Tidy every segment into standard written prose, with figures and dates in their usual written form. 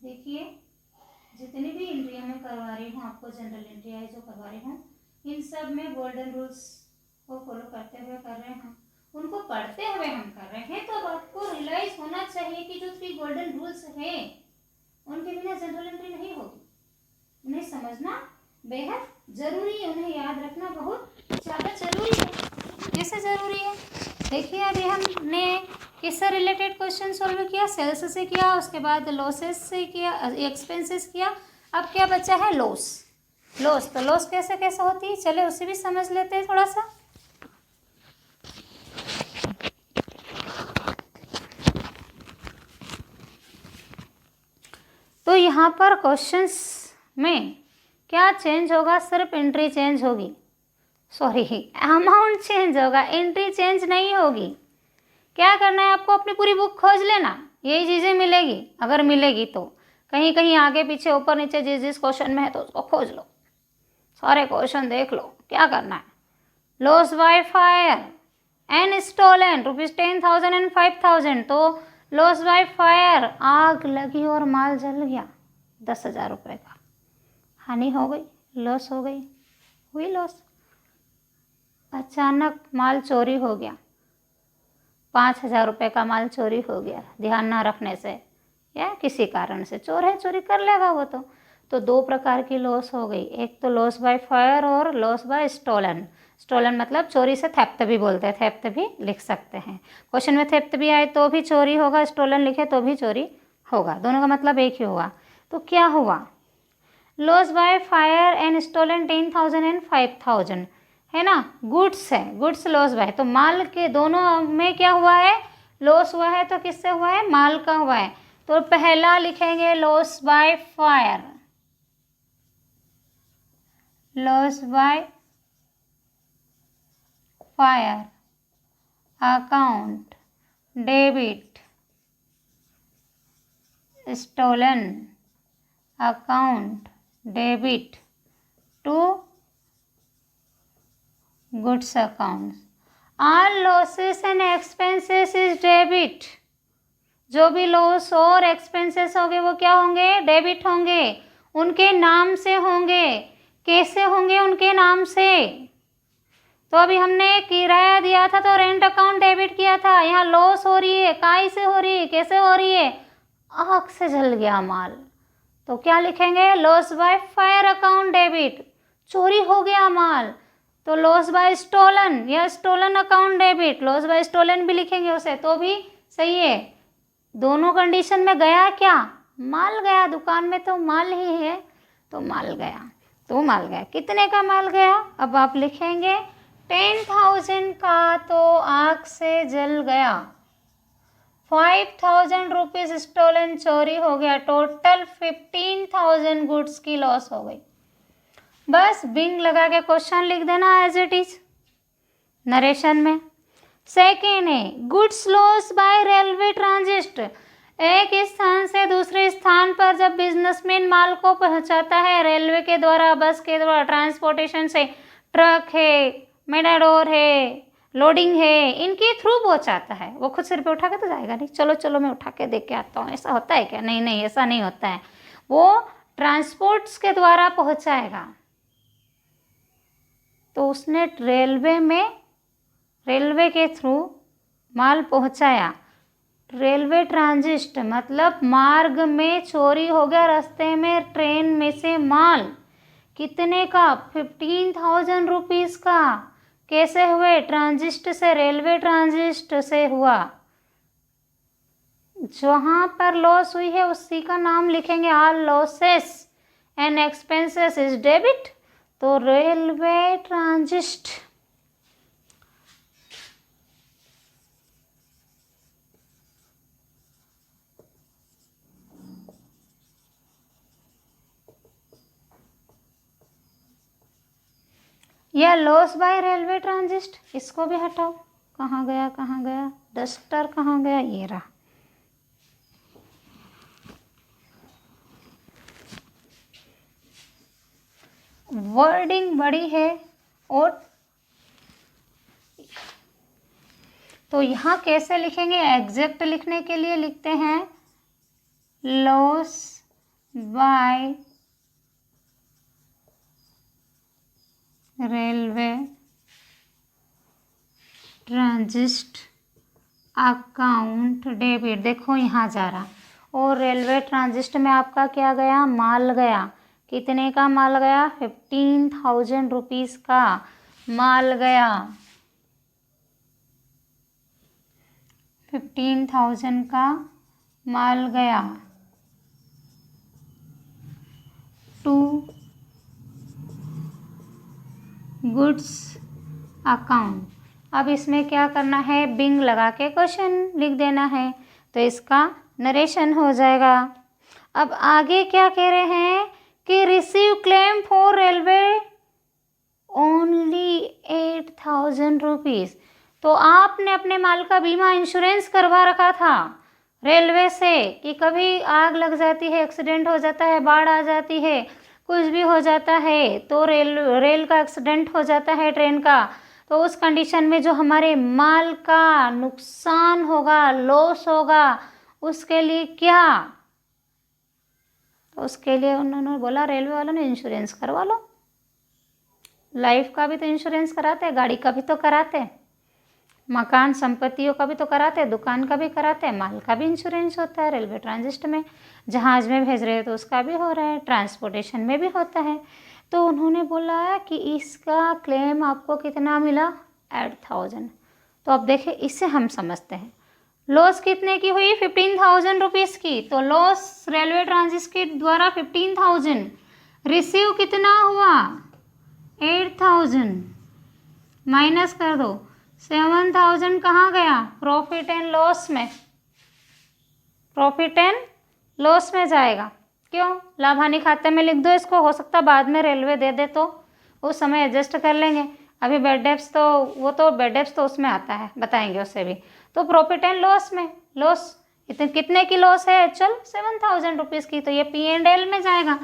देखिए जितनी भी एंट्रियाँ मैं करवा रही हूँ आपको, जनरल एंट्रियाँ जो करवा रही हूँ, इन सब में गोल्डन रूल्स को फॉलो करते हुए कर रहे हैं, उनको पढ़ते हुए हम कर रहे हैं। तो अब आपको रियलाइज होना चाहिए कि जो 3 गोल्डन रूल्स हैं उनके बिना जनरल एंट्री नहीं होगी। उन्हें समझना बेहद जरूरी है, उन्हें याद रखना बहुत ज़्यादा जरूरी है। कैसे जरूरी है? देखिए अभी हमने किससे रिलेटेड क्वेश्चन सॉल्व किया? सेल्स से किया, उसके बाद लॉसेस से किया, एक्सपेंसेस किया। अब क्या बचा है? लॉस। तो लॉस कैसे कैसे होती है, चले उसे भी समझ लेते हैं थोड़ा सा। तो यहाँ पर क्वेश्चंस में क्या चेंज होगा? सिर्फ एंट्री चेंज होगी, सॉरी अमाउंट चेंज होगा, एंट्री चेंज नहीं होगी। क्या करना है आपको? अपनी पूरी बुक खोज लेना, यही चीज़ें मिलेगी। अगर मिलेगी तो कहीं कहीं आगे पीछे ऊपर नीचे जिस जिस क्वेश्चन में है तो उसको खोज लो, सारे क्वेश्चन देख लो। क्या करना है? Loss by fire and stolen ₹10,000 and 5,000। तो लॉस बाय फायर, आग लगी और माल जल गया, 10,000 रुपये का हानि हो गई, लॉस हो गई, हुई लॉस। अचानक माल चोरी हो गया, 5,000 रुपये का माल चोरी हो गया ध्यान ना रखने से या किसी कारण से। चोर है, चोरी कर लेगा वो तो 2 प्रकार की लॉस हो गई। एक तो लॉस बाय फायर और लॉस बाय स्टोलन। स्टोलन मतलब चोरी से थेफ्ट भी बोलते हैं, थेफ्ट भी लिख सकते हैं। क्वेश्चन में थेफ्ट भी आए तो भी चोरी होगा, स्टोलन लिखे तो भी चोरी होगा, दोनों का मतलब एक ही हुआ। तो क्या हुआ? Loss by fire and stolen 10,000 and 5,000 है ना, गुड्स है, गुड्स लॉस बाय। तो माल के दोनों में क्या हुआ है? लॉस हुआ है। तो किससे हुआ है? माल का हुआ है। तो पहला लिखेंगे loss by fire, loss by fire account debit, stolen account debit to goods account. All losses and expenses is debit. जो भी लॉस और एक्सपेंसेस होंगे वो क्या होंगे? डेबिट होंगे, उनके नाम से होंगे। कैसे होंगे? उनके नाम से। तो अभी हमने किराया दिया था तो रेंट अकाउंट डेबिट किया था, यहाँ लॉस हो रही है, काई से हो रही है, कैसे हो रही है? आग से जल गया माल, तो क्या लिखेंगे? Loss by fire account debit, चोरी हो गया माल। तो लॉस बाय स्टोलन या stolen account debit, loss by stolen भी लिखेंगे उसे तो भी सही है। दोनों कंडीशन में गया क्या? माल गया, दुकान में तो माल ही है तो माल गया, तो माल गया। कितने का माल गया? अब आप लिखेंगे 10,000 का तो आग से जल गया, 5,000 रुपीज स्टोलन चोरी हो गया, टोटल 15,000 गुड्स की लॉस हो गई। बस बिंग लगा के क्वेश्चन लिख देना एज इट इज नरेशन में। सेकेंड है goods loss by railway transit. एक स्थान से दूसरे स्थान पर जब बिजनेसमैन माल को पहुंचाता है रेलवे के द्वारा, बस के द्वारा, ट्रांसपोर्टेशन से, ट्रक है, मेटाडोर है, लोडिंग है, इनके थ्रू पहुंचाता है। वो खुद सिर पे उठा के तो जाएगा नहीं, चलो चलो मैं उठा के देख के आता हूँ, ऐसा होता है क्या? नहीं नहीं, ऐसा नहीं होता है। वो ट्रांसपोर्ट्स के द्वारा पहुंचाएगा। तो उसने रेलवे के थ्रू माल पहुंचाया। रेलवे ट्रांजिट मतलब मार्ग में चोरी हो गया, रास्ते में ट्रेन में से माल। कितने का? 15,000 रुपीज़ का। कैसे हुए? ट्रांजिट से, रेलवे ट्रांजिट से हुआ। जहाँ पर लॉस हुई है उसी का नाम लिखेंगे। All losses and expenses is debit, तो रेलवे ट्रांजिट। या लॉस बाय रेलवे ट्रांजिट, इसको भी हटाओ। कहाँ गया, कहाँ गया डस्टर, कहाँ गया? ये रहा। वर्डिंग बड़ी है और तो यहाँ कैसे लिखेंगे? एग्जैक्ट लिखने के लिए लिखते हैं loss by railway transit account debit. देखो यहाँ जा रहा, और रेलवे ट्रांजिट में आपका क्या गया, माल गया। कितने का माल गया, 15,000 रुपीज़ का माल गया। 15,000 का माल गया टू गुड्स अकाउंट। अब इसमें क्या करना है, बिंग लगा के क्वेश्चन लिख देना है, तो इसका नरेशन हो जाएगा। अब आगे क्या कह रहे हैं कि receive claim for railway only 8,000 rupees. तो आपने अपने माल का बीमा इंश्योरेंस करवा रखा था रेलवे से कि कभी आग लग जाती है, एक्सीडेंट हो जाता है, बाढ़ आ जाती है, कुछ भी हो जाता है, तो रेल का एक्सीडेंट हो जाता है, ट्रेन का, तो उस कंडीशन में जो हमारे माल का नुकसान होगा, लॉस होगा, उसके लिए क्या, तो उसके लिए उन्होंने बोला, रेलवे वालों ने इंश्योरेंस करवा लो। लाइफ का भी तो इंश्योरेंस कराते हैं, गाड़ी का भी तो कराते हैं, मकान संपत्तियों का भी तो कराते हैं, दुकान का भी कराते हैं, माल का भी इंश्योरेंस होता है। रेलवे ट्रांजिट में जहाज़ में भेज रहे हैं तो उसका भी हो रहा है, ट्रांसपोर्टेशन में भी होता है। तो उन्होंने बोला कि इसका क्लेम आपको कितना मिला, 8,000। तो अब देखिए, इससे हम समझते हैं लॉस कितने की हुई, 15,000 रुपीज़ की। तो लॉस रेलवे ट्रांजिट के द्वारा 15,000, रिसीव कितना हुआ, 8,000, माइनस कर दो, 7,000 कहाँ गया, प्रॉफिट एंड लॉस में, प्रॉफिट एंड लॉस में जाएगा। क्यों, लाभ हानि खाते में लिख दो इसको, हो सकता बाद में रेलवे दे दे तो उस समय एडजस्ट कर लेंगे। अभी बेड डेप्स तो वो तो बेड डेप्स तो उसमें आता है, बताएंगे उससे भी। तो प्रॉफिट एंड लॉस में, लॉस इतने कितने की लॉस है, चल 7,000 रुपीज़ की, तो ये P&L में जाएगा।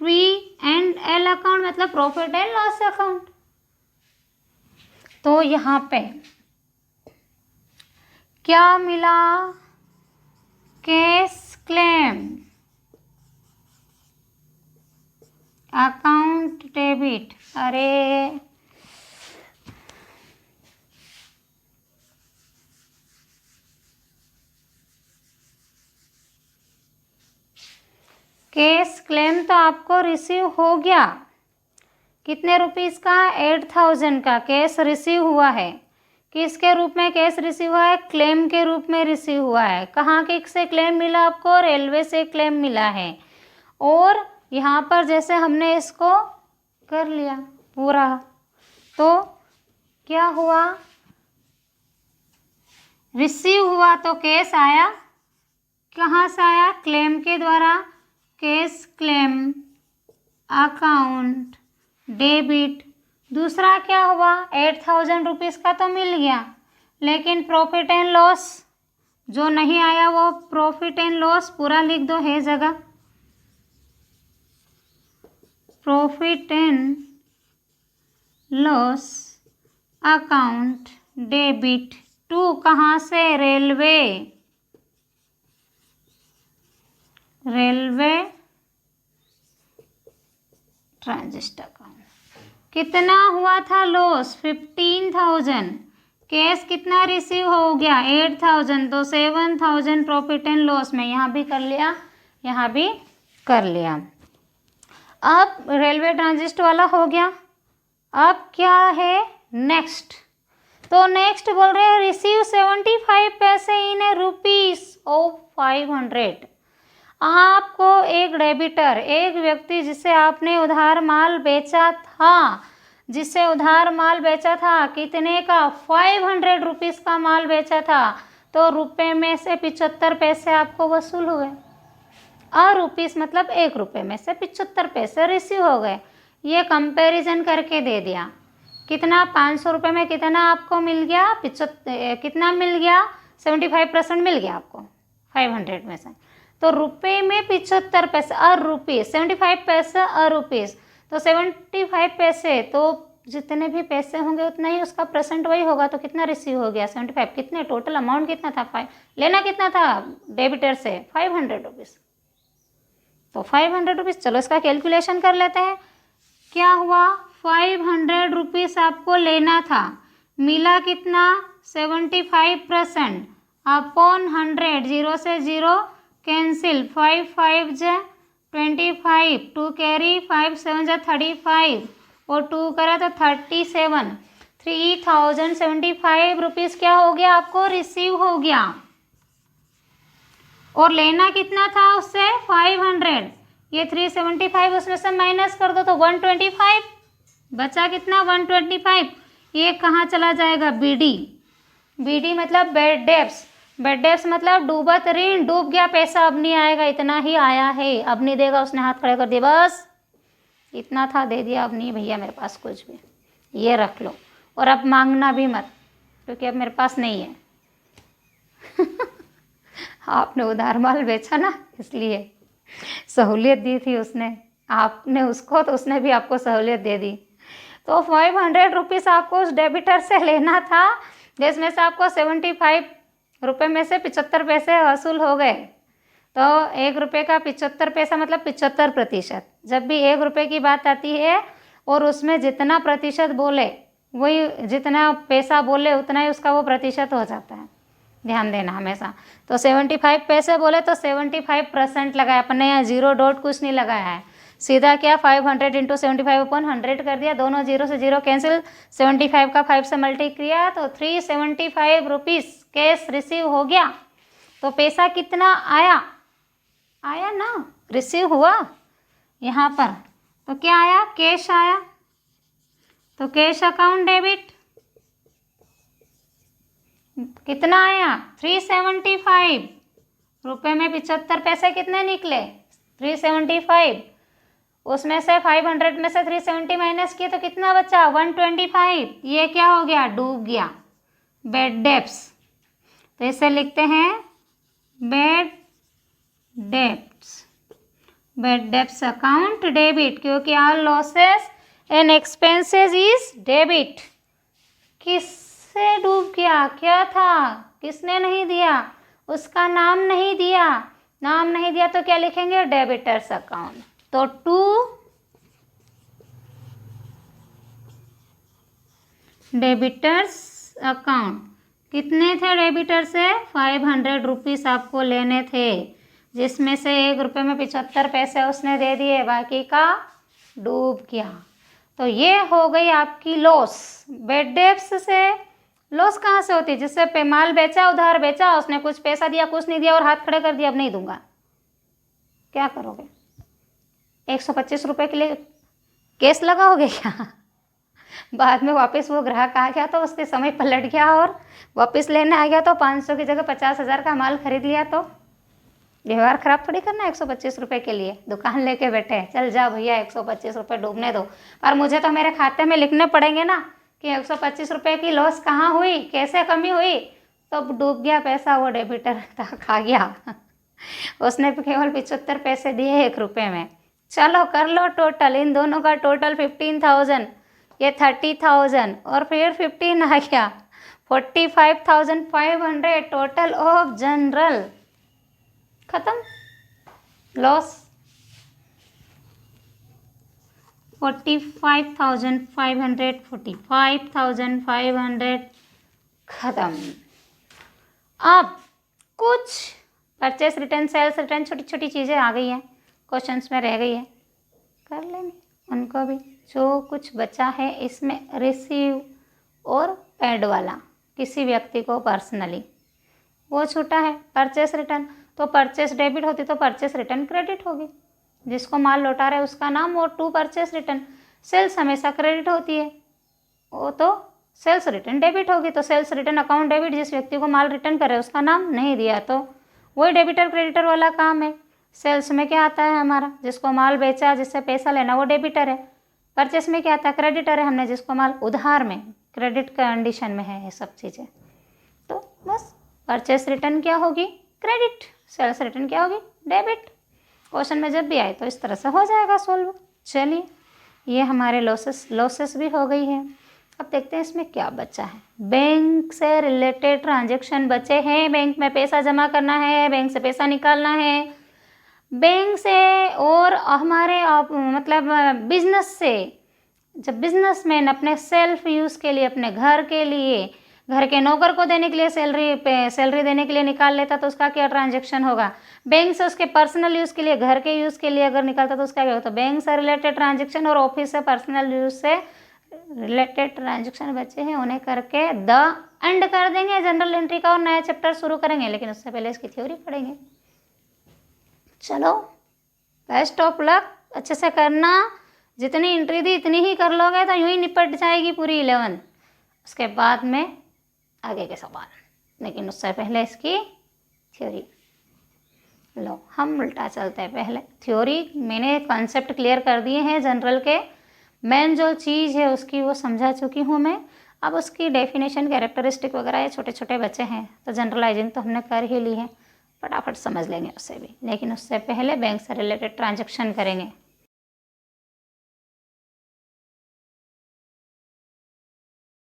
P&L अकाउंट मतलब प्रॉफिट एंड लॉस अकाउंट। तो यहाँ पे क्या मिला, कैश क्लेम अकाउंट डेबिट। अरे कैश क्लेम तो आपको रिसीव हो गया, कितने रुपीस का, 8,000 का कैश रिसीव हुआ है। किसके रूप में कैश रिसीव हुआ है, क्लेम के रूप में रिसीव हुआ है। कहाँ के से क्लेम मिला आपको, रेलवे से क्लेम मिला है। और यहाँ पर जैसे हमने इसको कर लिया पूरा, तो क्या हुआ, रिसीव हुआ तो कैश आया, कहाँ से आया, क्लेम के द्वारा, कैश क्लेम अकाउंट डेबिट। दूसरा क्या हुआ, 8,000 रुपीज़ का तो मिल गया, लेकिन प्रॉफिट एंड लॉस जो नहीं आया वो प्रॉफिट एंड लॉस पूरा लिख दो है जगह, profit and loss account debit to कहाँ से, रेलवे ट्रांजिट अकाउंट। कितना हुआ था लॉस, 15,000, कैश कितना रिसीव हो गया, 8,000, तो 7,000 प्रॉफिट एंड लॉस में, यहाँ भी कर लिया, यहाँ भी कर लिया। अब रेलवे ट्रांजिट वाला हो गया। अब क्या है नेक्स्ट, तो नेक्स्ट बोल रहे हैं रिसीव 75 पैसे इन ए रुपीस ऑफ 500। आपको एक डेबिटर, एक व्यक्ति जिसे आपने उधार माल बेचा था, जिसे उधार माल बेचा था, कितने का, 500 रुपीज़ का माल बेचा था, तो रुपए में से 75 पैसे आपको वसूल हुए, और रुपीस मतलब 1 रुपये में से 75 पैसे रिसीव हो गए। ये कंपैरिजन करके दे दिया, कितना, 500 रुपये में कितना आपको मिल गया, कितना मिल गया, 75% मिल गया आपको 500 में से, तो रुपए में 75 पैसे और रुपीस, 75 पैसे और रुपीस, तो 75 पैसे, तो जितने भी पैसे होंगे उतना ही उसका परसेंट वही होगा, तो कितना रिसीव हो गया, 75, कितने टोटल अमाउंट कितना था, 5, लेना कितना था डेबिटर से, 500 रुपीज़, तो 500 रुपीज़। चलो इसका कैलकुलेशन कर लेते हैं। क्या हुआ, 500 रुपीज़ आपको लेना था, मिला कितना 75% अपॉन 100, 0 से 0 कैंसिल, 5 5 जा 25, 2 कैरी, 5 7 जा 35 और 2 करा तो 37, 3075 रुपीज़ क्या हो गया, आपको रिसीव हो गया। और लेना कितना था उससे 500, ये 375 उसमें से माइनस कर दो तो 125 बचा, कितना 125। ये कहाँ चला जाएगा, बीडी। बीडी मतलब बेड डेब्स, बेड डेब्स मतलब डूबत ऋण, डूब गया पैसा, अब नहीं आएगा, इतना ही आया है, अब नहीं देगा। उसने हाथ खड़े कर दिया, बस इतना था दे दिया, अब नहीं भैया मेरे पास कुछ भी, ये रख लो और अब मांगना भी मत क्योंकि अब मेरे पास नहीं है। आपने उधार माल बेचा ना, इसलिए सहूलियत दी थी उसने, आपने उसको तो उसने भी आपको सहूलियत दे दी। तो 500 रुपीज़ आपको उस डेबिटर से लेना था, जिसमें से आपको 75 रुपये में से 75 पैसे वसूल हो गए। तो 1 रुपये का 75 पैसा मतलब 75%। जब भी 1 रुपये की बात आती है और उसमें जितना प्रतिशत बोले, वही जितना पैसा बोले उतना ही उसका वो प्रतिशत हो जाता है, ध्यान देना हमेशा। तो 75 पैसे बोले तो 75% लगाया अपने, यहाँ 0 डॉट कुछ नहीं लगाया है, सीधा क्या 500 इंटू 75 अपॉन 100 कर दिया, दोनों 0 से 0 कैंसिल, 75 का 5 से मल्टी किया तो 375 रुपीज़ कैश रिसीव हो गया। तो पैसा कितना आया, आया ना, रिसीव हुआ यहाँ पर, तो क्या आया, कैश आया। तो कैश अकाउंट डेबिट कितना आया, 375 रुपये में 75 पैसे कितने निकले, 375। उसमें से 500 में से 370 माइनस किए तो कितना बचा, 125। ये क्या हो गया, डूब गया, बेड डेब्ट्स। तो इसे लिखते हैं bad debts, bad debts account debit, क्योंकि all losses and expenses is debit. किससे डूब गया, क्या था, किसने नहीं दिया, उसका नाम नहीं दिया, नाम नहीं दिया तो क्या लिखेंगे, डेबिटर्स अकाउंट। तो टू डेबिटर्स अकाउंट, कितने थे डेबिटर से, 500 रुपीज़ आपको लेने थे, जिसमें से 1 रुपये में 75 पैसे उसने दे दिए, बाकी का डूब गया। तो ये हो गई आपकी लॉस। बेड डेब्ट्स से लॉस कहाँ से होती है, जिससे माल बेचा, उधार बेचा, उसने कुछ पैसा दिया, कुछ नहीं दिया और हाथ खड़े कर दिया, अब नहीं दूंगा, क्या करोगे, 125 रुपये के लिए केस लगाओगे क्या? बाद में वापस वो ग्राहक आ गया तो उसके समय पलट गया और वापस लेने आ गया तो 500 की जगह 50,000 का माल खरीद लिया, तो व्यवहार खराब थोड़ी करना 125 रुपये के लिए। दुकान लेके बैठे, चल जा भैया 125 रुपये डूबने दो, पर मुझे तो मेरे खाते में लिखने पड़ेंगे ना कि 125 रुपये की लॉस कहाँ हुई, कैसे कमी हुई, तो डूब गया पैसा, वो डेबिटर था, खा गया। उसने केवल 75 पैसे दिए 1 रुपये में। चलो कर लो टोटल, इन दोनों का टोटल 15,000, ये 30,000 और फिर 15 आ गया, 45,500 टोटल ऑफ जनरल, खत्म, लॉस 45,500, 45,500 खत्म। अब कुछ परचेस रिटर्न, सेल्स रिटर्न, छोटी छोटी चीज़ें आ गई हैं, क्वेश्चंस में रह गई है, कर लेंगे उनको भी। जो कुछ बचा है इसमें रिसीव और पेड वाला, किसी व्यक्ति को पर्सनली, वो छूटा है। परचेस रिटर्न, तो परचेस डेबिट होती तो परचेस रिटर्न क्रेडिट होगी, जिसको माल लौटा रहे उसका नाम, और टू परचेस रिटर्न। सेल्स हमेशा क्रेडिट होती है, वो तो सेल्स रिटर्न डेबिट होगी, तो सेल्स रिटर्न अकाउंट डेबिट, जिस व्यक्ति को माल रिटर्न करे उसका नाम नहीं दिया तो वही डेबिटर क्रेडिटर वाला काम है। सेल्स में क्या आता है हमारा, जिसको माल बेचा, जिससे पैसा लेना, वो डेबिटर है। परचेस में क्या आता है, क्रेडिटर है, हमने जिसको माल उधार में क्रेडिट कंडीशन में है, ये सब चीज़ें। तो बस परचेस रिटर्न क्या होगी, क्रेडिट, सेल्स रिटर्न क्या होगी, डेबिट। क्वेश्चन में जब भी आए तो इस तरह से हो जाएगा सोल्व। चलिए, ये हमारे लॉसेस भी हो गई है। अब देखते हैं इसमें क्या बचा है। बैंक से रिलेटेड ट्रांजैक्शन बचे हैं, बैंक में पैसा जमा करना है, बैंक से पैसा निकालना है, बैंक से और हमारे मतलब बिजनेस से, जब बिजनेसमैन अपने सेल्फ यूज़ के लिए, अपने घर के लिए, घर के नौकर को देने के लिए सैलरी देने के लिए निकाल लेता तो उसका क्या ट्रांजैक्शन होगा। बैंक से उसके पर्सनल यूज़ के लिए, घर के यूज़ के लिए अगर निकालता तो उसका क्या होता। बैंक से रिलेटेड ट्रांजैक्शन और ऑफिस से पर्सनल यूज़ से रिलेटेड ट्रांजैक्शन बचे हैं उन्हें करके द एंड कर देंगे जनरल एंट्री का और नया चैप्टर शुरू करेंगे, लेकिन उससे पहले इसकी थ्योरी पढ़ेंगे। चलो बेस्ट ऑफ लक, अच्छे से करना, जितनी एंट्री दी इतनी ही कर लोगे तो यूं ही निपट जाएगी पूरी 11। उसके बाद में आगे के सवाल, लेकिन उससे पहले इसकी थ्योरी। लो हम उल्टा चलते हैं, पहले थ्योरी मैंने कॉन्सेप्ट क्लियर कर दिए हैं जनरल के, मेन जो चीज़ है उसकी वो समझा चुकी हूँ मैं। अब उसकी डेफिनेशन, कैरेक्टरिस्टिक वगैरह ये छोटे छोटे बच्चे हैं तो जनरलाइजिंग तो हमने कर ही ली है, फटाफट समझ लेंगे उससे भी। लेकिन उससे पहले बैंक से रिलेटेड ट्रांजैक्शन करेंगे।